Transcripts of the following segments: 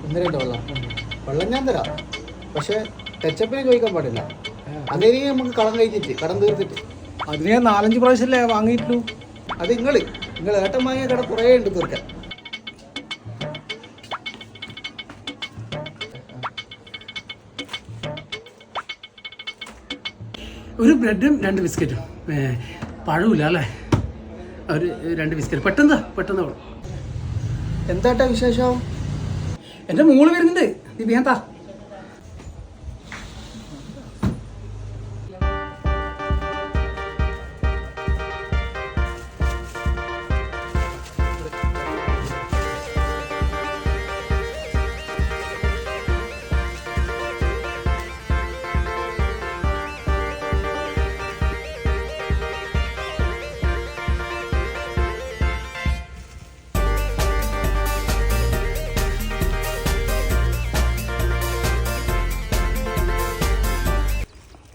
എന്തിനാ വെള്ളം? വെള്ളം ഞാൻ തരാം, പക്ഷെ ടച്ചപ്പിന് ചോദിക്കാൻ പാടില്ല. അതേ നമുക്ക് കടം കഴിഞ്ഞിട്ട് കടം തീർത്തിട്ട്. അതിന് ഞാൻ 4-5 പ്രാവശ്യമല്ലേ വാങ്ങിയിട്ടുള്ളൂ. അത് നിങ്ങൾ ഏട്ടൻ വാങ്ങിയ കട കുറേ ഉണ്ട് തീർക്കാൻ. ഒരു ബ്രെഡും 2 ബിസ്ക്കറ്റും, പഴമില്ല അല്ലേ? ഒരു 2 ബിസ്ക്കറ്റ് പെട്ടെന്ന് വേണം. എന്താട്ടാ വിശേഷം? എൻ്റെ മോള് വരുന്നുണ്ട്, നീ വേണ്ടാ.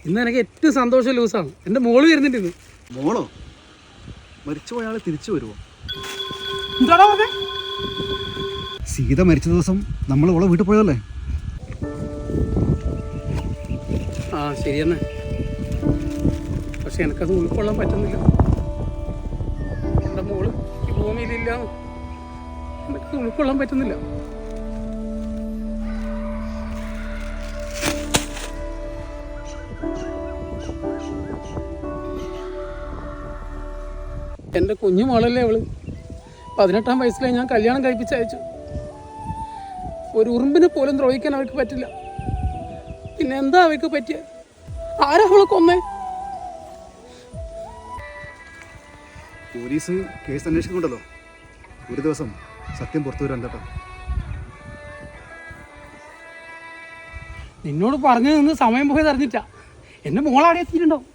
ഇന്ന് എനിക്ക് ഏറ്റവും സന്തോഷം ലൂസാണ്, എൻ്റെ മോള് വരുന്നുണ്ട് ഇന്ന്. മോളോ? മരിച്ചുപോയ ആള് തിരിച്ചു വരുമോ? എന്താണോ പറഞ്ഞേ? സീത മരിച്ച ദിവസം നമ്മൾ ഓളെ വീട്ടിൽ പോയതല്ലേ? ആ ശരിയെന്നെ, പക്ഷെ എനിക്കത് ഉൾക്കൊള്ളാൻ പറ്റുന്നില്ല. എൻ്റെ മോള് ഈ ഭൂമിയിലില്ല, എനിക്കത് ഉൾക്കൊള്ളാൻ പറ്റുന്നില്ല. എൻ്റെ കുഞ്ഞു മോളല്ലേ അവള്. 18-ാം വയസ്സിലെ ഞാൻ കല്യാണം കഴിപ്പിച്ചയച്ചു. ഒരു ഉറുമ്പിനെ പോലും ദ്രോഹിക്കാൻ അവൾക്ക് പറ്റില്ല. പിന്നെ എന്താ അവൾക്ക് പറ്റിയ? ആരാ അവളെ കൊന്നേ? പോലീസ് കേസ് അന്വേഷിക്കുന്നുണ്ടല്ലോ, ഒരു ദിവസം സത്യം പുറത്തു വരാൻ കേട്ടോ. നിന്നോട് പറഞ്ഞു നിന്ന് സമയം പോയത് അറിഞ്ഞിട്ടാ. എൻ്റെ മോളാടെ എത്തിയിട്ടുണ്ടാവും.